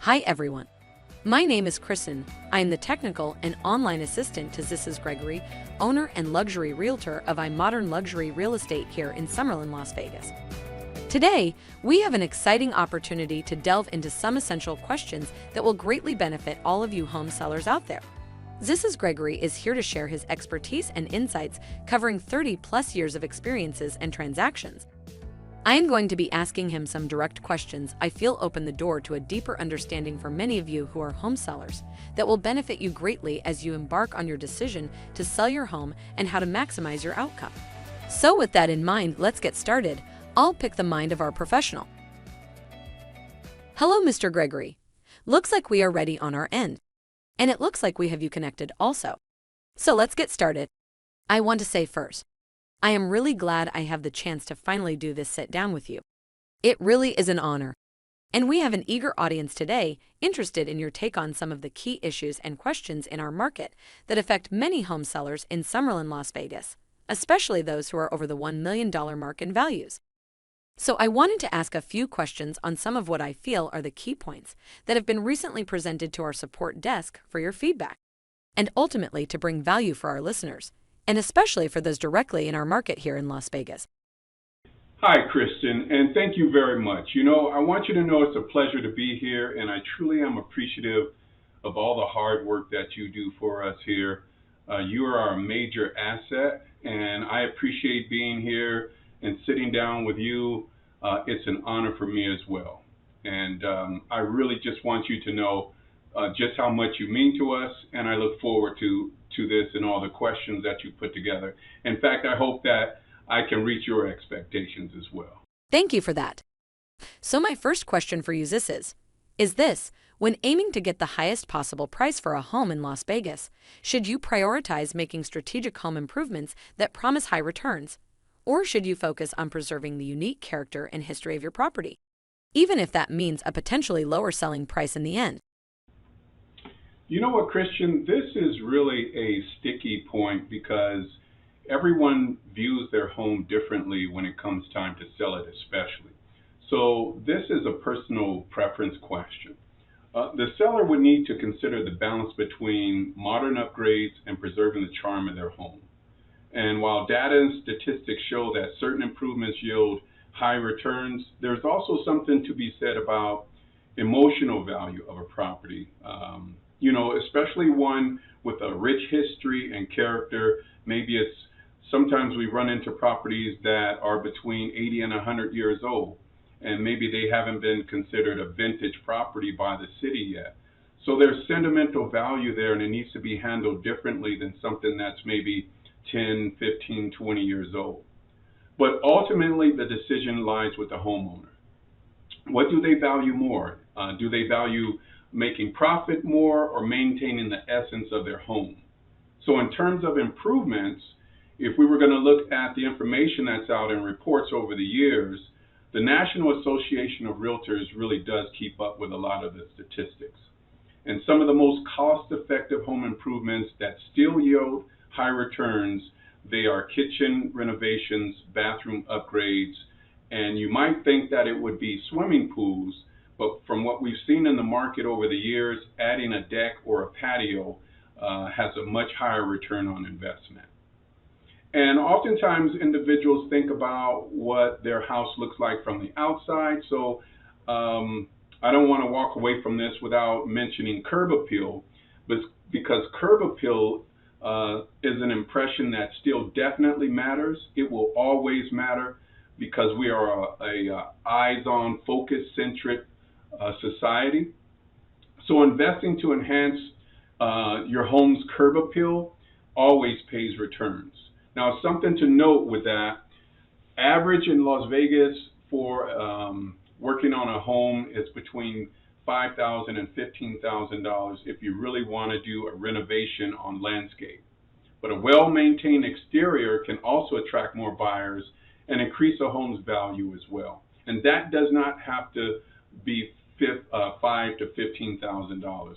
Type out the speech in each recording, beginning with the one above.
Hi everyone. My name is Kristen. I am the technical and online assistant to Zisses Gregory, owner and luxury realtor of IModern Luxury Real Estate here in Summerlin, Las Vegas. Today, we have an exciting opportunity to delve into some essential questions that will greatly benefit all of you home sellers out there. Zisses Gregory is here to share his expertise and insights covering 30+ years of experiences and transactions. I am going to be asking him some direct questions I feel open the door to a deeper understanding for many of you who are home sellers that will benefit you greatly as you embark on your decision to sell your home and how to maximize your outcome. So with that in mind, let's get started. I'll pick the mind of our professional. Hello, Mr. Gregory. Looks like we are ready on our end. And it looks like we have you connected also. So let's get started. I want to say first, I am really glad I have the chance to finally do this sit down with you. It really is an honor. And we have an eager audience today interested in your take on some of the key issues and questions in our market that affect many home sellers in Summerlin, Las Vegas, especially those who are over the $1 million mark in values. So I wanted to ask a few questions on some of what I feel are the key points that have been recently presented to our support desk for your feedback, and ultimately to bring value for our listeners, and especially for those directly in our market here in Las Vegas. Hi, Kristen, and thank you very much. I want you to know it's a pleasure to be here, and I truly am appreciative of all the hard work that you do for us here. You are our major asset, and I appreciate being here and sitting down with you. It's an honor for me as well. And I really just want you to know just how much you mean to us, and I look forward to this and all the questions that you put together. In fact, I hope that I can reach your expectations as well. Thank you for that. So my first question for you, Zisses, is this: when aiming to get the highest possible price for a home in Las Vegas, should you prioritize making strategic home improvements that promise high returns? Or should you focus on preserving the unique character and history of your property, even if that means a potentially lower selling price in the end? You know what, Christian, this is really a sticky point because everyone views their home differently when it comes time to sell it, especially. So this is a personal preference question. The seller would need to consider the balance between modern upgrades and preserving the charm of their home. And while data and statistics show that certain improvements yield high returns, there's also something to be said about emotional value of a property. Especially one with a rich history and character. Maybe sometimes we run into properties that are between 80 and 100 years old, and maybe they haven't been considered a vintage property by the city yet. So there's sentimental value there, and it needs to be handled differently than something that's maybe 10, 15, 20 years old. But ultimately, the decision lies with the homeowner. What do they value more? Do they value making profit more or maintaining the essence of their home? So in terms of improvements, if we were going to look at the information that's out in reports over the years, the National Association of Realtors really does keep up with a lot of the statistics. And some of the most cost-effective home improvements that still yield high returns, they are kitchen renovations, bathroom upgrades, and you might think that it would be swimming pools, but from what we've seen in the market over the years, adding a deck or a patio has a much higher return on investment. And oftentimes individuals think about what their house looks like from the outside, so I don't want to walk away from this without mentioning curb appeal, because curb appeal is an impression that still definitely matters. It will always matter because we are a eyes-on, focus-centric society. So investing to enhance your home's curb appeal always pays returns. Now, something to note with that, average in Las Vegas for working on a home is between $5,000 and $15,000 if you really want to do a renovation on landscape. But a well-maintained exterior can also attract more buyers and increase a home's value as well. And that does not have to be $5,000 to $15,000.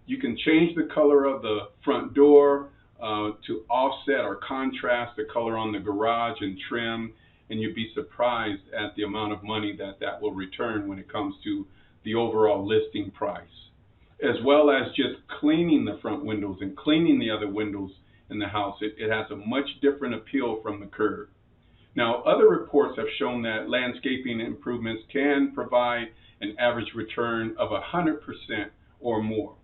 You can change the color of the front door to offset or contrast the color on the garage and trim, and you'd be surprised at the amount of money that will return when it comes to the overall listing price, as well as just cleaning the front windows and cleaning the other windows in the house. It has a much different appeal from the curb. Now, other reports have shown that landscaping improvements can provide an average return of 100% or more.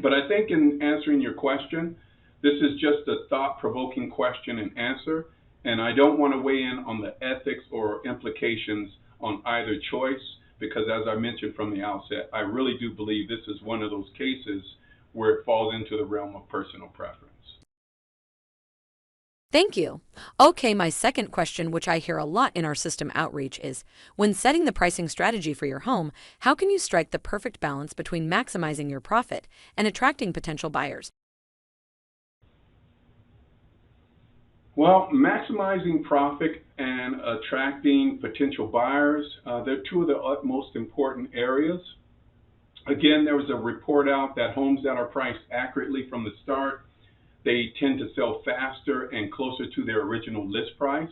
But I think in answering your question, this is just a thought-provoking question and answer, and I don't want to weigh in on the ethics or implications on either choice, because as I mentioned from the outset, I really do believe this is one of those cases where it falls into the realm of personal preference. Thank you. Okay, my second question, which I hear a lot in our system outreach, is when setting the pricing strategy for your home, how can you strike the perfect balance between maximizing your profit and attracting potential buyers? Well, maximizing profit and attracting potential buyers, they're two of the utmost important areas. Again, there was a report out that homes that are priced accurately from the start, they tend to sell faster and closer to their original list price.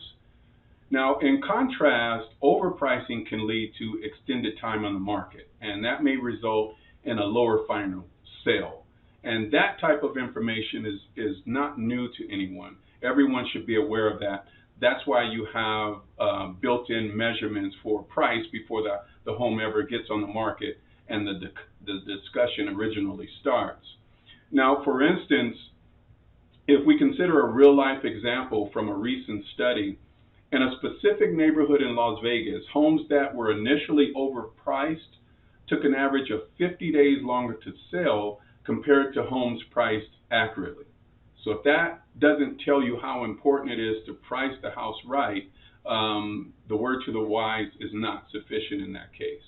Now, in contrast, overpricing can lead to extended time on the market, and that may result in a lower final sale. And that type of information is not new to anyone. Everyone should be aware of that. That's why you have built-in measurements for price before the home ever gets on the market and the discussion originally starts. Now, for instance, if we consider a real-life example from a recent study, in a specific neighborhood in Las Vegas, homes that were initially overpriced took an average of 50 days longer to sell compared to homes priced accurately. So if that doesn't tell you how important it is to price the house right, the word to the wise is not sufficient in that case.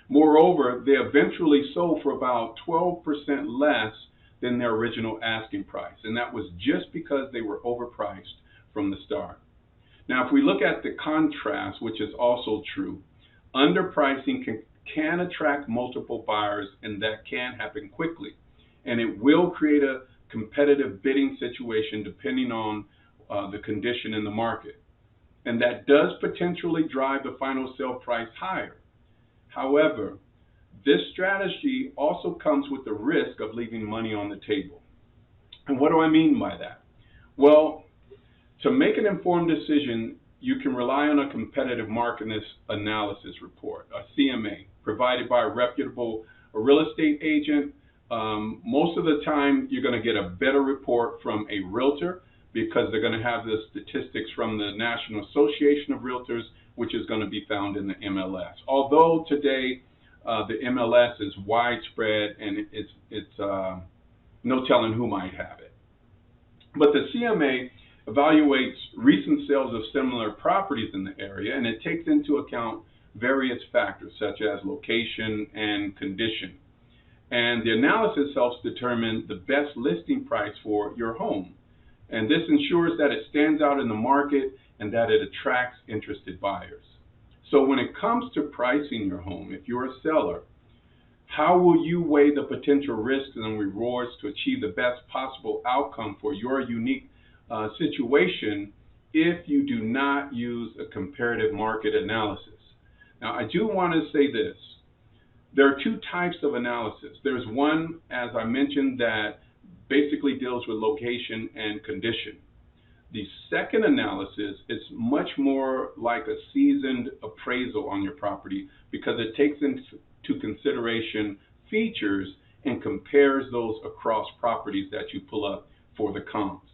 Moreover, they eventually sold for about 12% less than their original asking price, and that was just because they were overpriced from the start. Now, if we look at the contrast, which is also true, underpricing can attract multiple buyers, and that can happen quickly, and it will create a competitive bidding situation depending on the condition in the market, and that does potentially drive the final sale price higher. However, this strategy also comes with the risk of leaving money on the table. And what do I mean by that? Well, to make an informed decision, you can rely on a competitive market analysis report, a CMA, provided by a reputable real estate agent. Most of the time, you're going to get a better report from a realtor because they're going to have the statistics from the National Association of Realtors, which is going to be found in the MLS. Although today, the MLS is widespread and it's no telling who might have it. But the CMA evaluates recent sales of similar properties in the area, and it takes into account various factors such as location and condition. And the analysis helps determine the best listing price for your home. And this ensures that it stands out in the market and that it attracts interested buyers. So when it comes to pricing your home, if you're a seller, how will you weigh the potential risks and rewards to achieve the best possible outcome for your unique situation if you do not use a comparative market analysis? Now, I do want to say this. There are two types of analysis. There's one, as I mentioned, that basically deals with location and condition. The second analysis is much more like a seasoned appraisal on your property because it takes into consideration features and compares those across properties that you pull up for the comps.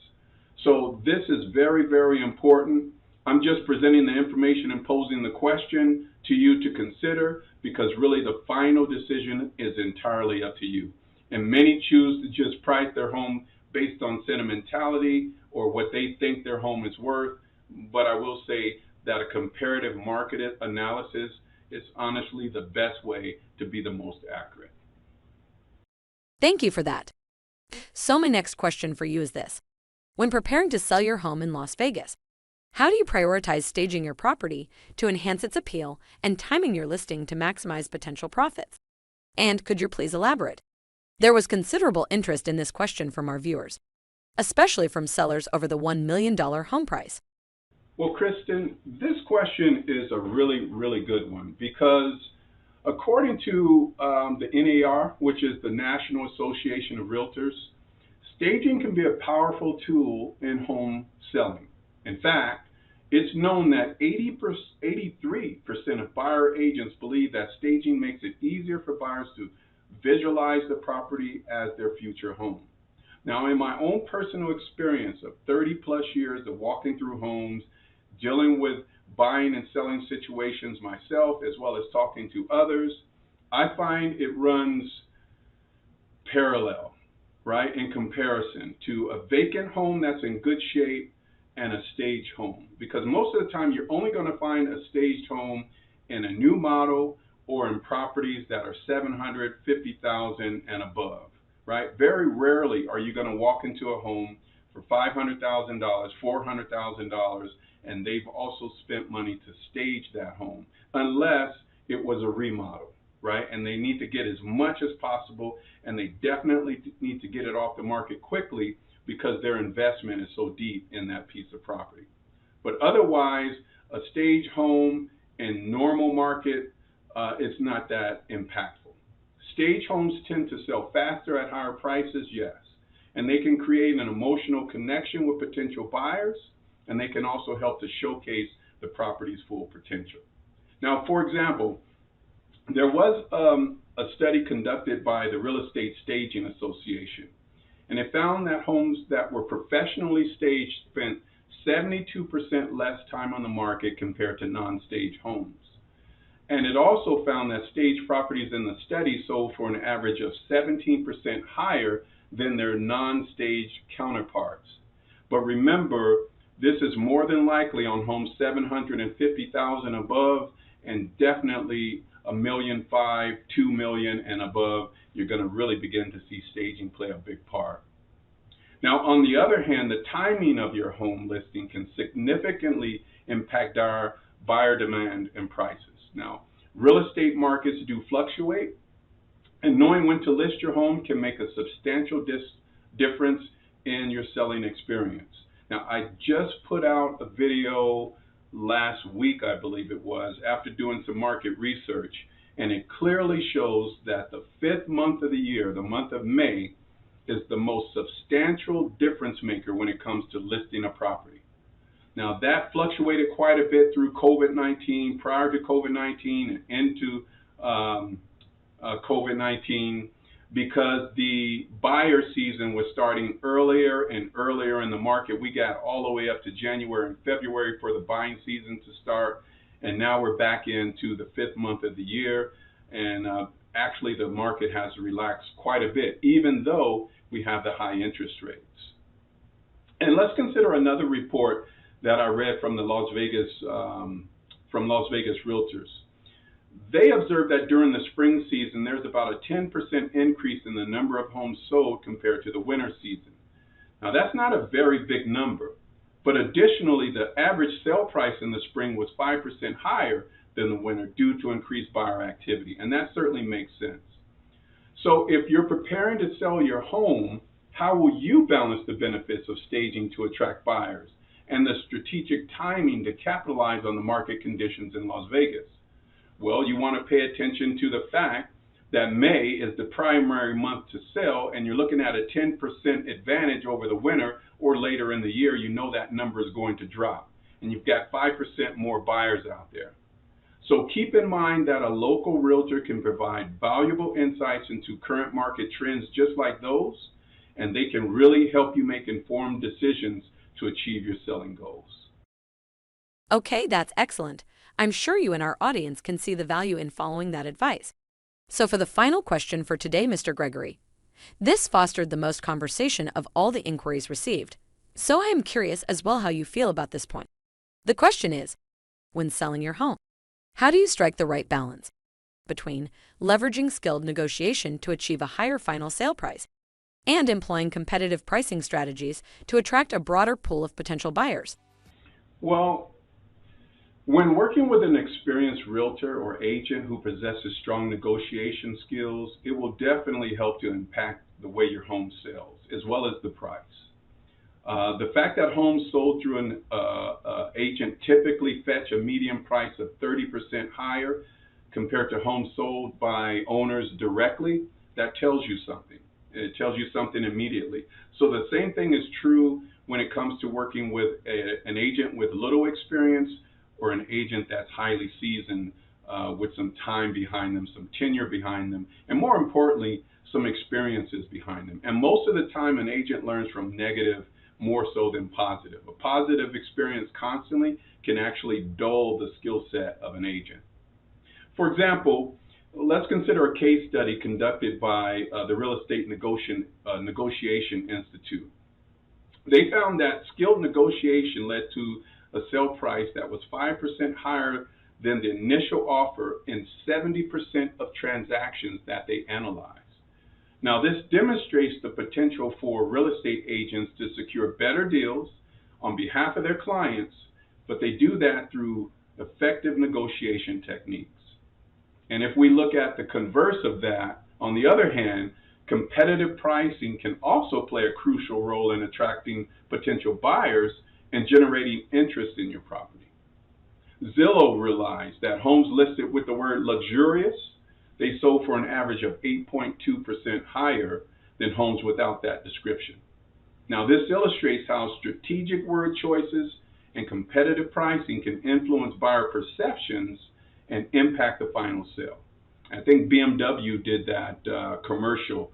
So this is very, very important. I'm just presenting the information and posing the question to you to consider because really the final decision is entirely up to you. And many choose to just price their home based on sentimentality or what they think their home is worth. But I will say that a comparative market analysis is honestly the best way to be the most accurate. Thank you for that. So my next question for you is this. When preparing to sell your home in Las Vegas, how do you prioritize staging your property to enhance its appeal and timing your listing to maximize potential profits? And could you please elaborate? There was considerable interest in this question from our viewers, especially from sellers over the $1 million home price. Well, Kristen, this question is a really, really good one because According to the NAR, which is the National Association of Realtors, staging can be a powerful tool in home selling. In fact, it's known that 83% of buyer agents believe that staging makes it easier for buyers to visualize the property as their future home. Now, in my own personal experience of 30 plus years of walking through homes, dealing with buying and selling situations myself, as well as talking to others, I find it runs parallel, right, in comparison to a vacant home that's in good shape and a staged home. Because most of the time, you're only going to find a staged home in a new model or in properties that are $750,000 and above, right? Very rarely are you going to walk into a home for $500,000, $400,000, and they've also spent money to stage that home, unless it was a remodel, right? And they need to get as much as possible, and they definitely need to get it off the market quickly because their investment is so deep in that piece of property. But otherwise, a staged home in normal market is not that impactful. Stage homes tend to sell faster at higher prices, yes, and they can create an emotional connection with potential buyers, and they can also help to showcase the property's full potential. Now, for example, there was a study conducted by the Real Estate Staging Association, and it found that homes that were professionally staged spent 72% less time on the market compared to non-staged homes. And it also found that staged properties in the study sold for an average of 17% higher than their non-staged counterparts. But remember, this is more than likely on homes $750,000 above, and definitely $1.5 million, $2 million and above. You're going to really begin to see staging play a big part. Now, on the other hand, the timing of your home listing can significantly impact our buyer demand and prices. Now, real estate markets do fluctuate, and knowing when to list your home can make a substantial difference in your selling experience. Now, I just put out a video last week, I believe it was, after doing some market research, and it clearly shows that the 5th month of the year, the month of May, is the most substantial difference maker when it comes to listing a property. Now, that fluctuated quite a bit through COVID-19, prior to COVID-19 and into COVID-19, because the buyer season was starting earlier and earlier in the market. We got all the way up to January and February for the buying season to start, and now we're back into the 5th month of the year, and actually the market has relaxed quite a bit, even though we have the high interest rates. And let's consider another report that I read from the Las Vegas Realtors. They observed that during the spring season, there's about a 10% increase in the number of homes sold compared to the winter season. Now, that's not a very big number, but additionally, the average sale price in the spring was 5% higher than the winter due to increased buyer activity, and that certainly makes sense. So if you're preparing to sell your home, how will you balance the benefits of staging to attract buyers and the strategic timing to capitalize on the market conditions in Las Vegas? Well, you want to pay attention to the fact that May is the primary month to sell, and you're looking at a 10% advantage over the winter, or later in the year, you know that number is going to drop, and you've got 5% more buyers out there. So keep in mind that a local realtor can provide valuable insights into current market trends just like those, and they can really help you make informed decisions to achieve your selling goals. Okay, that's excellent. I'm sure you and our audience can see the value in following that advice. So for the final question for today, Mr. Gregory, this fostered the most conversation of all the inquiries received. So I am curious as well how you feel about this point. The question is, when selling your home, how do you strike the right balance between leveraging skilled negotiation to achieve a higher final sale price and employing competitive pricing strategies to attract a broader pool of potential buyers? Well, when working with an experienced realtor or agent who possesses strong negotiation skills, it will definitely help to impact the way your home sells, as well as the price. The fact that homes sold through an agent typically fetch a median price of 30% higher compared to homes sold by owners directly, that tells you something. It tells you something immediately. So the same thing is true when it comes to working with an agent with little experience or an agent that's highly seasoned with some time behind them, some tenure behind them, and more importantly, some experiences behind them. And most of the time, an agent learns from negative more so than positive. A positive experience constantly can actually dull the skill set of an agent. For example, let's consider a case study conducted by the Real Estate Negotiation Institute. They found that skilled negotiation led to a sale price that was 5% higher than the initial offer in 70% of transactions that they analyzed. Now, this demonstrates the potential for real estate agents to secure better deals on behalf of their clients, but they do that through effective negotiation techniques. And if we look at the converse of that, on the other hand, competitive pricing can also play a crucial role in attracting potential buyers and generating interest in your property. Zillow realized that homes listed with the word luxurious, they sold for an average of 8.2% higher than homes without that description. Now, this illustrates how strategic word choices and competitive pricing can influence buyer perceptions and impact the final sale. I think BMW did that commercial,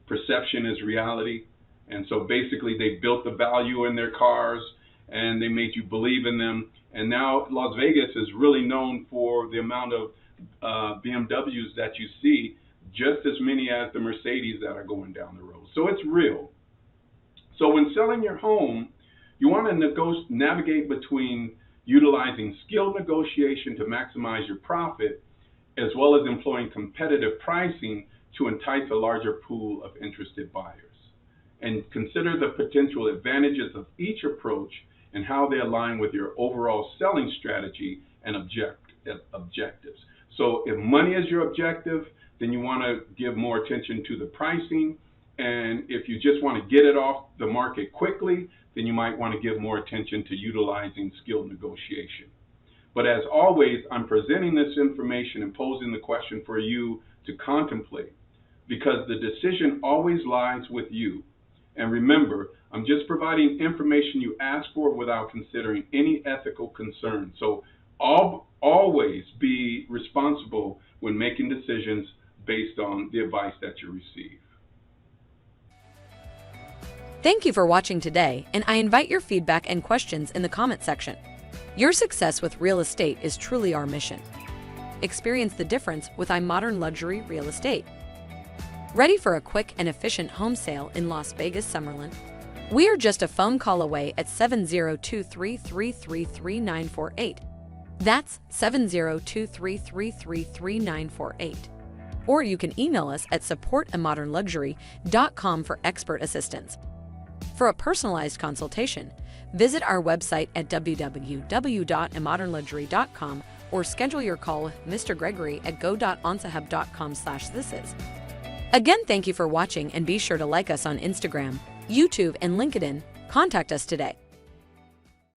perception is reality. And so basically they built the value in their cars and they made you believe in them. And now Las Vegas is really known for the amount of BMWs that you see, just as many as the Mercedes that are going down the road. So it's real. So when selling your home, you want to navigate between utilizing skilled negotiation to maximize your profit, as well as employing competitive pricing to entice a larger pool of interested buyers. And consider the potential advantages of each approach and how they align with your overall selling strategy and objectives. So if money is your objective, then you want to give more attention to the pricing. And if you just want to get it off the market quickly, then you might want to give more attention to utilizing skilled negotiation. But as always, I'm presenting this information and posing the question for you to contemplate, because the decision always lies with you. And remember, I'm just providing information you ask for without considering any ethical concerns. So always be responsible when making decisions based on the advice that you receive. Thank you for watching today, and I invite your feedback and questions in the comment section. Your success with real estate is truly our mission. Experience the difference with IModern Luxury Real Estate. Ready for a quick and efficient home sale in Las Vegas, Summerlin? We are just a phone call away at 702-333-3948. That's 702-333-3948. Or you can email us at support@imodernluxury.com for expert assistance. For a personalized consultation, visit our website at www.imodernluxury.com or schedule your call with Mr. Gregory at go.onsahab.com/zisses. Again, thank you for watching, and be sure to like us on Instagram, YouTube, and LinkedIn. Contact us today.